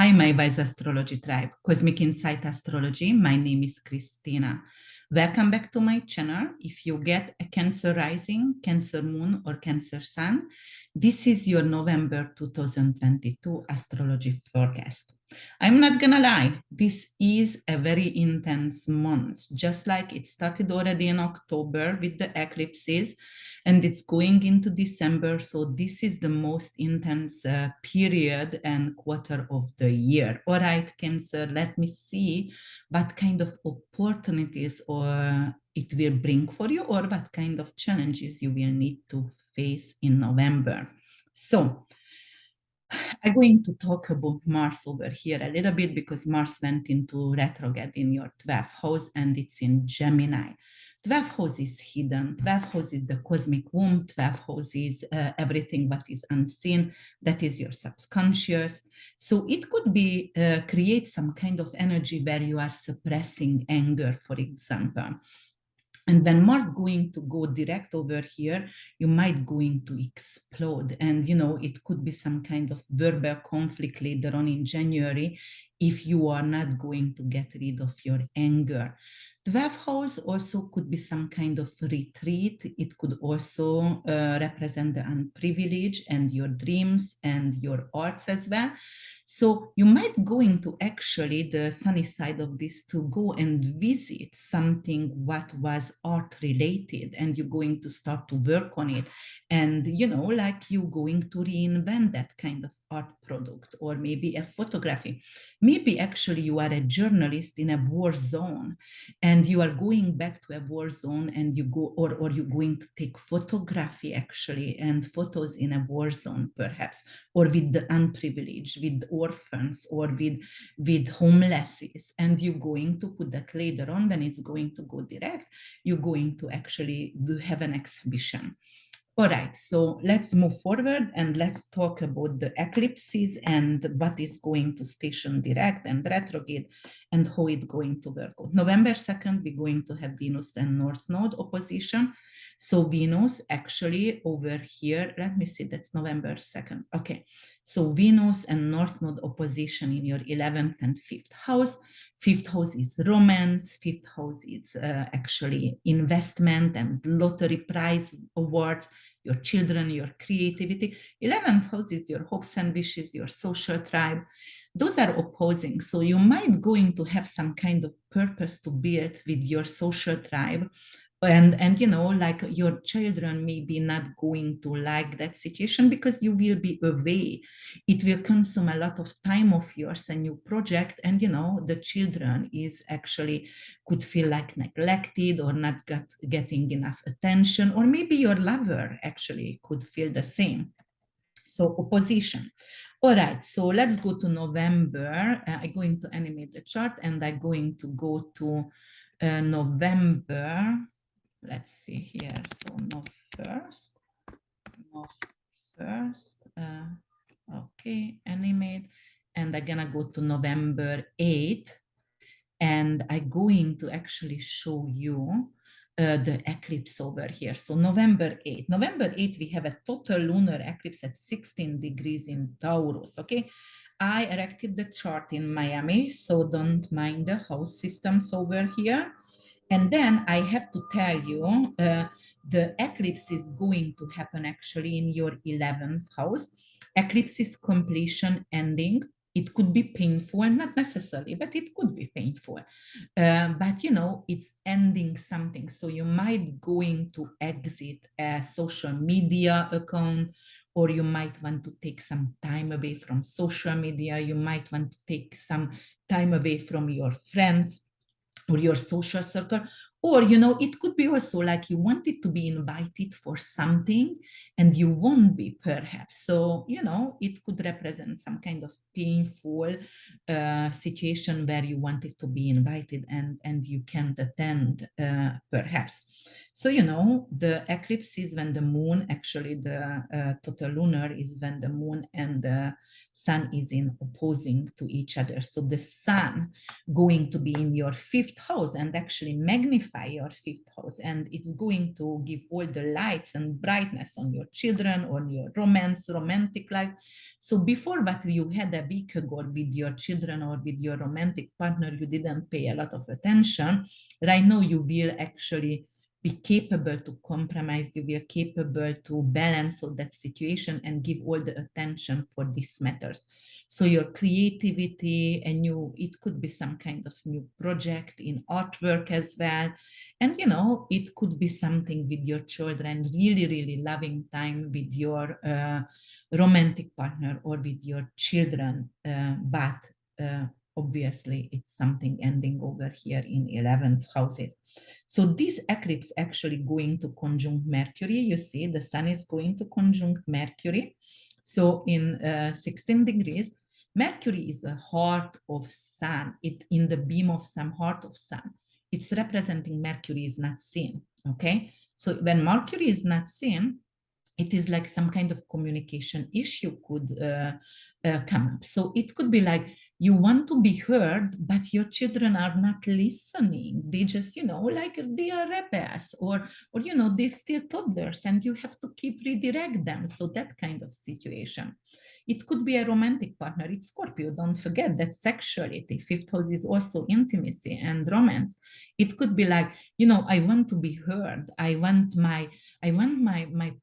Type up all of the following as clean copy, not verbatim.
Hi, my Wise Astrology tribe, Cosmic Insight Astrology. My name is Christina. Welcome back to my channel. If you get a Cancer rising, Cancer moon, or Cancer sun, this is your November 2022 astrology forecast. I'm not gonna lie, this is a very intense month, just like it started already in October with the eclipses, and it's going into December. So this is the most intense period and quarter of the year. All right, Cancer, let me see what kind of opportunities or it will bring for you, or what kind of challenges you will need to face in November. So I'm going to talk about Mars over here a little bit because Mars went into retrograde in your 12th house and it's in Gemini. 12th house is hidden. 12th house is the cosmic womb. 12th house is everything that is unseen. That is your subconscious. So it could be create some kind of energy where you are suppressing anger, for example. And when Mars going to go direct over here, you might going to explode. And, it could be some kind of verbal conflict later on in January if you are not going to get rid of your anger. 12th house also could be some kind of retreat. It could also represent the unprivileged and your dreams and your arts as well. So you might go into actually the sunny side of this to go and visit something what was art related, and you're going to start to work on it. And, like you going to reinvent that kind of art product, or maybe a photography. Maybe actually you are a journalist in a war zone and you are going back to a war zone and you go, or you're going to take photography actually and photos in a war zone perhaps, or with the unprivileged, with orphans, or with homelesses, and you're going to put that later on when it's going to go direct. You're going to actually have an exhibition. All right, so let's move forward and let's talk about the eclipses and what is going to station direct and retrograde and how it's going to work out. November 2nd, we're going to have Venus and North Node opposition. So Venus actually over here, let me see, that's November 2nd. Okay, so Venus and North Node opposition in your 11th and 5th house. 5th house is romance. 5th house is actually investment and lottery prize awards, your children, your creativity. 11th house is your hopes and wishes, your social tribe. Those are opposing. So you might going to have some kind of purpose to build with your social tribe. And like your children may be not going to like that situation because you will be away. It will consume a lot of time of yours and your project, and the children is actually could feel like neglected or not getting enough attention, or maybe your lover actually could feel the same. So opposition. All right, so let's go to November. I'm going to animate the chart and I'm going to go to November. Let's see here. So North first. Okay, animate. And I'm gonna go to November 8th. And I'm going to actually show you the eclipse over here. So November 8th. November 8th, we have a total lunar eclipse at 16 degrees in Taurus, okay? I erected the chart in Miami, so don't mind the house systems over here. And then I have to tell you, the eclipse is going to happen actually in your 11th house. Eclipse is completion, ending. It could be painful, not necessarily, but it could be painful. But it's ending something. So you might going to exit a social media account, or you might want to take some time away from social media. You might want to take some time away from your friends or your social circle. Or it could be also like you wanted to be invited for something and you won't be perhaps. So it could represent some kind of painful situation where you wanted to be invited and you can't attend perhaps. So, you know, the eclipse is when the moon, actually the total lunar is when the moon and the sun is in opposing to each other. So the sun going to be in your fifth house and actually magnify your fifth house. And it's going to give all the lights and brightness on your children, on your romance, romantic life. So before what you had a week ago with your children or with your romantic partner, you didn't pay a lot of attention. Right now, you will actually be capable to compromise, you will capable to balance all that situation and give all the attention for these matters. So your creativity, and it could be some kind of new project in artwork as well. And you know, it could be something with your children, really, really loving time with your romantic partner or with your children, but obviously it's something ending over here in 11th houses. So this eclipse actually going to conjunct Mercury. You see the sun is going to conjunct Mercury. So in 16 degrees, Mercury is the heart of sun. It in the beam of sun, heart of sun. It's representing Mercury is not seen. Okay. So when Mercury is not seen, it is like some kind of communication issue could come up. So it could be like you want to be heard, but your children are not listening. They just, you know, like they are rebels, or you know, they're still toddlers, and you have to keep redirect them. So that kind of situation. It could be a romantic partner. It's Scorpio. Don't forget that sexuality. Fifth house is also intimacy and romance. It could be like, you know, I want to be heard. I want my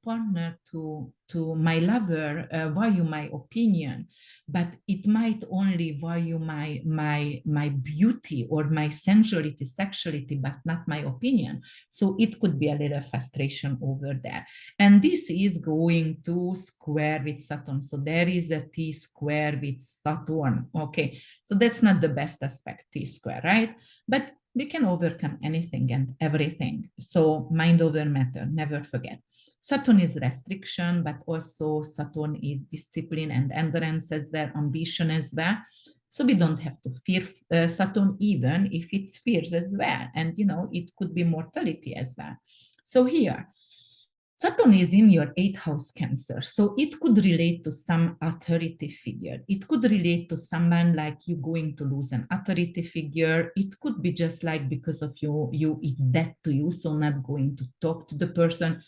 partner to my lover value my opinion, but it might only value my beauty or my sensuality, sexuality, but not my opinion. So it could be a little frustration over there. And this is going to square with Saturn. So there is a T square with Saturn. Okay, so that's not the best aspect, T square, right? But we can overcome anything and everything. So mind over matter, never forget. Saturn is restriction, but also Saturn is discipline and endurance as well, ambition as well. So we don't have to fear Saturn, even if it's fears as well. And, you know, it could be mortality as well. So here, Saturn is in your 8th house, Cancer. So it could relate to some authority figure. It could relate to someone like you going to lose an authority figure. It could be just like because of you it's dead to you, so not going to talk to the person.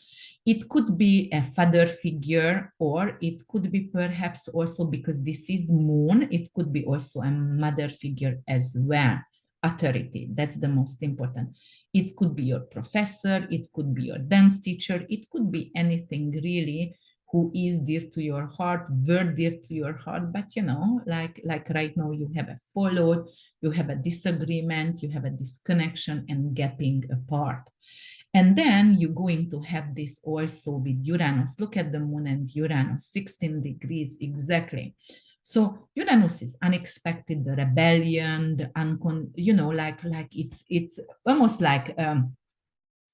It could be a father figure, or it could be perhaps also, because this is moon, it could be also a mother figure as well. Authority, that's the most important. It could be your professor, it could be your dance teacher, it could be anything really who is dear to your heart, very dear to your heart. But you know, like right now you have a fallout, you have a disagreement, you have a disconnection and gapping apart. And then you're going to have this also with Uranus. Look at the moon and Uranus, 16 degrees exactly. So Uranus is unexpected, the rebellion, the you know, like it's almost like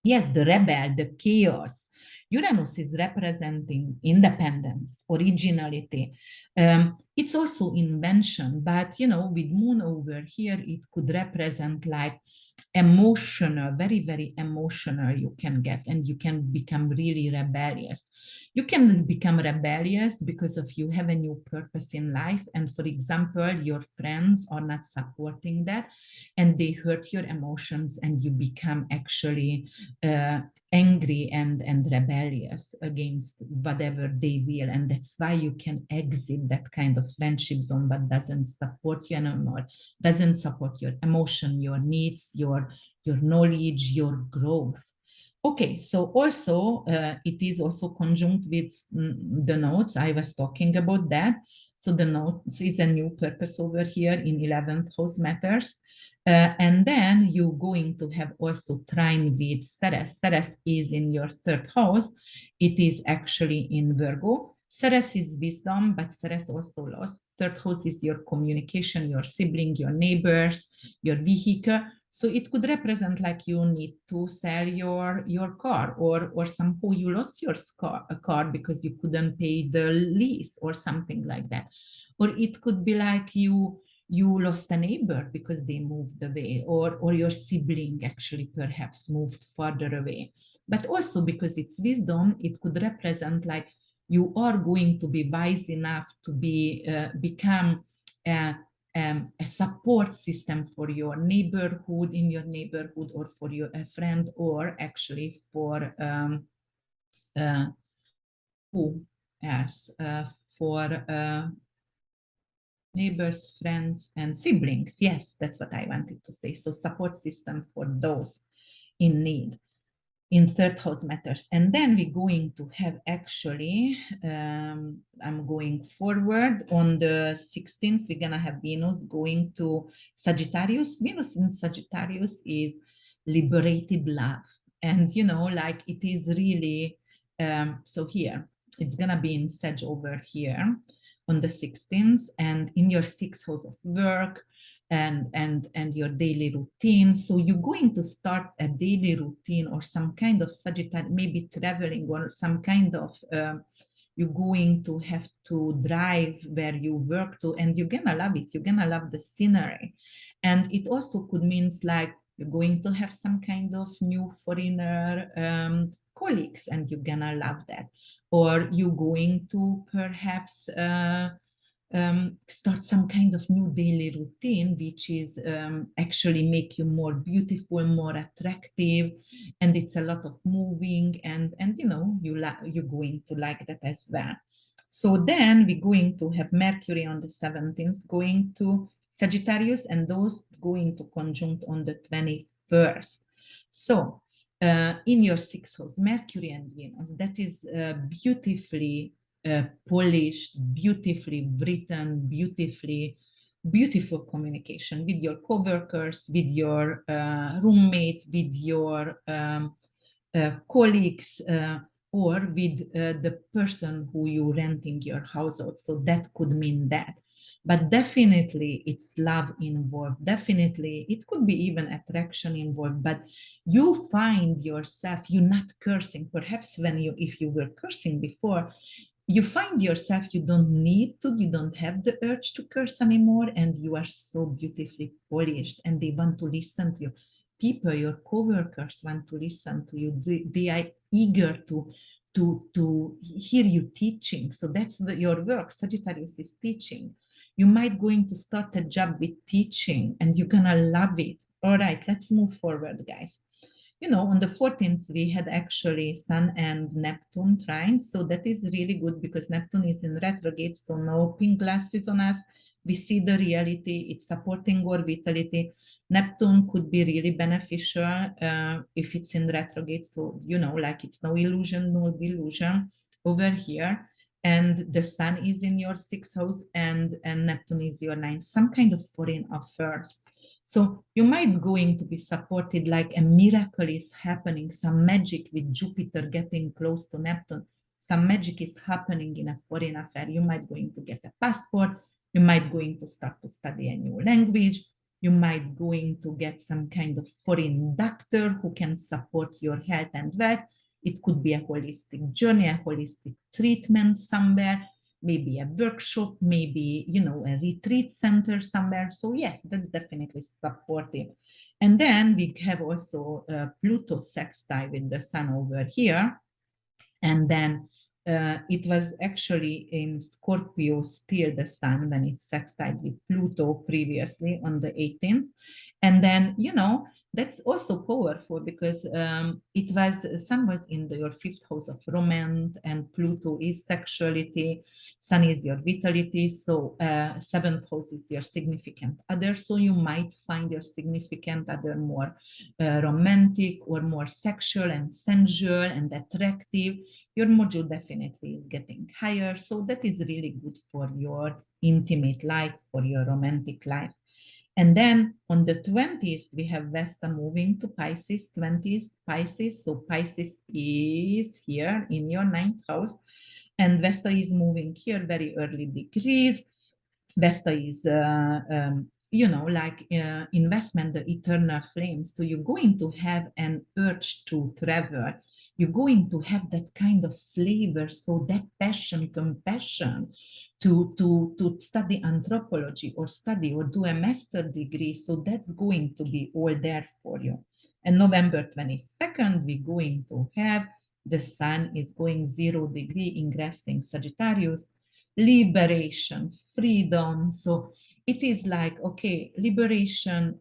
yes, the rebel, the chaos. Uranus is representing independence, originality. It's also invention, but you know, with moon over here, it could represent like emotional, very, very emotional you can get, and you can become really rebellious. You can become rebellious because of you have a new purpose in life. And for example, your friends are not supporting that and they hurt your emotions, and you become actually angry and rebellious against whatever they will. And that's why you can exit that kind of friendship zone, but doesn't support you anymore, doesn't support your emotion, your needs, your knowledge, your growth. Okay, so also it is also conjunct with the nodes. I was talking about that. So the nodes is a new purpose over here in 11th house matters. And then you're going to have also trine with Ceres. Ceres is in your 3rd house. It is actually in Virgo. Ceres is wisdom, but Ceres also lost. 3rd house is your communication, your sibling, your neighbors, your vehicle. So it could represent like you need to sell your car, or somehow you lost your car because you couldn't pay the lease or something like that. Or it could be like you lost a neighbor because they moved away, or your sibling actually perhaps moved further away. But also because it's wisdom, it could represent like you are going to be wise enough to become a support system for your neighborhood, in your neighborhood, or for your a friend, or actually for who else? For neighbors, friends, and siblings. Yes, that's what I wanted to say. So support system for those in need in third house matters. And then we're going to have actually, I'm going forward on the 16th, we're gonna have Venus going to Sagittarius. Venus in Sagittarius is liberated love. And like it is really, so here, it's gonna be in Sag over here on the 16th, and in your sixth house of work, and your daily routine. So you're going to start a daily routine or some kind of Sagittarius, maybe traveling, or some kind of you're going to have to drive where you work to, and you're gonna love it. You're gonna love the scenery. And it also could mean like you're going to have some kind of new foreigner colleagues, and you're gonna love that. Or you're going to perhaps start some kind of new daily routine, which is actually make you more beautiful, more attractive, and it's a lot of moving, and you're going to like that as well. So then we're going to have Mercury on the 17th going to Sagittarius, and those going to conjunct on the 21st. So in your sixth house, Mercury and Venus, that is beautifully polished, beautifully written, beautiful communication with your coworkers, with your roommate, with your colleagues, or with the person who you're renting your house out. So that could mean that. But definitely it's love involved. Definitely it could be even attraction involved, but you find yourself, you're not cursing. Perhaps if you were cursing before, you find yourself, you don't need to, you don't have the urge to curse anymore, and you are so beautifully polished, and they want to listen to you. People, your coworkers want to listen to you. They are eager to hear you teaching. So that's your work. Sagittarius is teaching. You might going to start a job with teaching, and you're gonna love it. All right, let's move forward, guys. On the 14th, we had actually Sun and Neptune trine. So that is really good because Neptune is in retrograde. So no pink glasses on us. We see the reality. It's supporting our vitality. Neptune could be really beneficial if it's in retrograde. So, like it's no illusion, no delusion over here. And the Sun is in your sixth house, and Neptune is your ninth. Some kind of foreign affairs. So you might going to be supported, like a miracle is happening, some magic with Jupiter getting close to Neptune. Some magic is happening in a foreign affair. You might going to get a passport. You might going to start to study a new language. You might going to get some kind of foreign doctor who can support your health and wealth. It could be a holistic journey, a holistic treatment somewhere, maybe a workshop, maybe, a retreat center somewhere. So yes, that's definitely supportive. And then we have also Pluto sextile with the Sun over here. And then it was actually in Scorpio still the Sun when it's sextile with Pluto previously on the 18th. And then, that's also powerful because Sun was in your fifth house of romance, and Pluto is sexuality, Sun is your vitality. So seventh house is your significant other. So you might find your significant other more romantic or more sexual and sensual and attractive. Your mojo definitely is getting higher. So that is really good for your intimate life, for your romantic life. And then on the 20th, we have Vesta moving to Pisces, 20th Pisces. So Pisces is here in your ninth house, and Vesta is moving here very early degrees. Vesta is, investment, the eternal flame. So you're going to have an urge to travel. You're going to have that kind of flavor. So that passion, compassion to study anthropology or study or do a master degree. So that's going to be all there for you. And November 22nd, we're going to have the sun is going 0 degree ingressing Sagittarius, liberation, freedom. So it is like, okay, liberation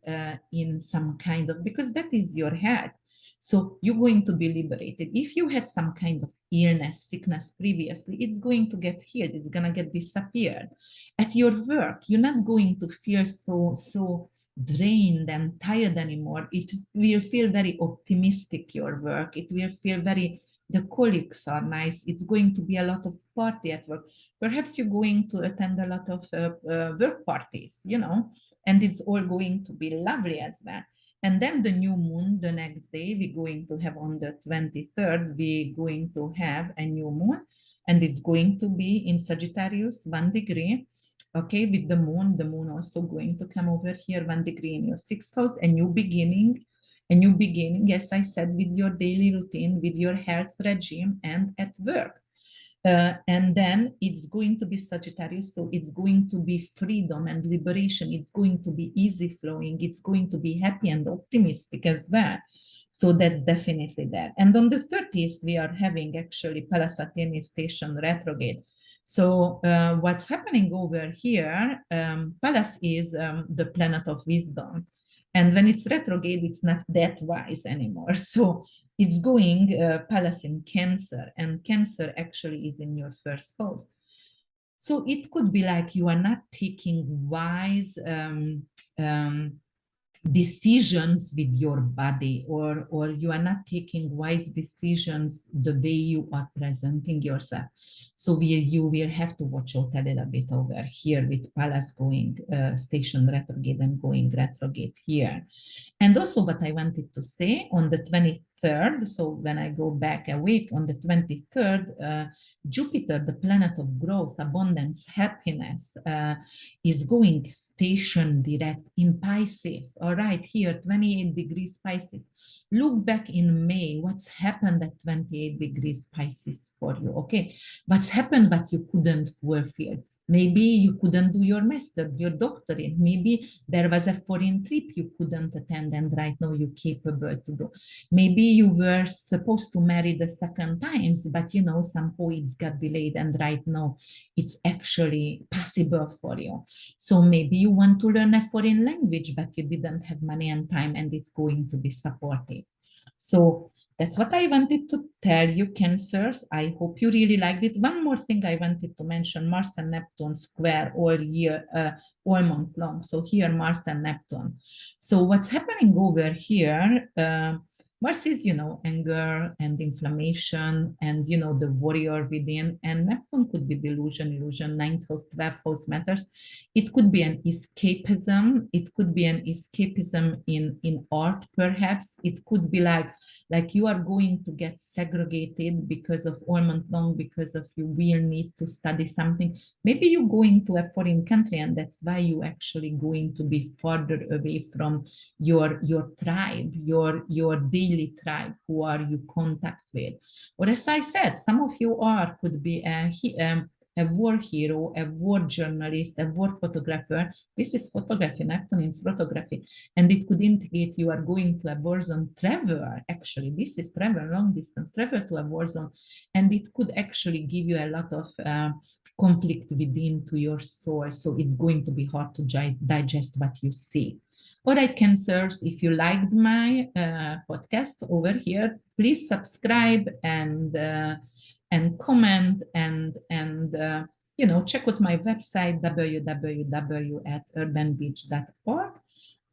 in some kind of, because that is your head. So you're going to be liberated. If you had some kind of illness, sickness previously, it's going to get healed. It's going to get disappeared. At your work, you're not going to feel so drained and tired anymore. It will feel very optimistic, your work. It will feel very, the colleagues are nice. It's going to be a lot of party at work. Perhaps you're going to attend a lot of work parties, you know, and it's all going to be lovely as well. And then the new moon, the next day, we're going to have on the 23rd, we're going to have a new moon, and it's going to be in Sagittarius, 1 degree. Okay, with the moon also going to come over here, 1 degree in your 6th house, a new beginning, as I said, with your daily routine, with your health regime, and at work. And then it's going to be Sagittarius, so it's going to be freedom and liberation. It's going to be easy flowing. It's going to be happy and optimistic as well. So that's definitely there. And on the 30th, we are having actually Pallas Athene station retrograde. So what's happening over here, Pallas is the planet of wisdom. And when it's retrograde, it's not that wise anymore. So it's going Pallas in Cancer, and Cancer actually is in your 1st house. So it could be like you are not taking wise decisions with your body, or you are not taking wise decisions the way you are presenting yourself. So you will have to watch out a little bit over here with Pallas going station retrograde and going retrograde here. And also what I wanted to say on the 23rd, so when I go back a week, on the 23rd, Jupiter, the planet of growth, abundance, happiness, is going station direct in Pisces. All right, here, 28 degrees Pisces. Look back in May, what's happened at 28 degrees Pisces for you, okay? What's happened but you couldn't fulfill? Maybe you couldn't do your master, your doctorate. Maybe there was a foreign trip you couldn't attend and right now you're capable to do. Maybe you were supposed to marry the 2nd times, but you know, somehow it's got delayed and right now it's actually possible for you. So maybe you want to learn a foreign language, but you didn't have money and time and it's going to be supportive. So that's what I wanted to tell you, Cancers. I hope you really liked it. One more thing I wanted to mention, Mars and Neptune square all year, all month long. So here, Mars and Neptune. So what's happening over here, Mars is, you know, anger and inflammation and, you know, the warrior within, and Neptune could be delusion, illusion, 9th house, 12th house matters. It could be an escapism. It could be an escapism in art, perhaps. It could be like you are going to get segregated because of all month long, because of you will need to study something. Maybe you're going to a foreign country and that's why you actually going to be further away from your tribe, your daily tribe, who are you contact with. Or as I said, some of you could be a war hero, a war journalist, a war photographer. This is photography, Neptune in photography. And it could indicate you are going to a war zone travel. Actually, this is travel, long distance travel to a war zone. And it could actually give you a lot of conflict within to your soul. So it's going to be hard to digest what you see. All right, Cancers, if you liked my podcast over here, please subscribe and comment and you know, check out my website www.urbanbeach.org.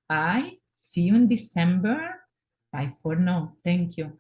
I see you in December. Bye for now. Thank you.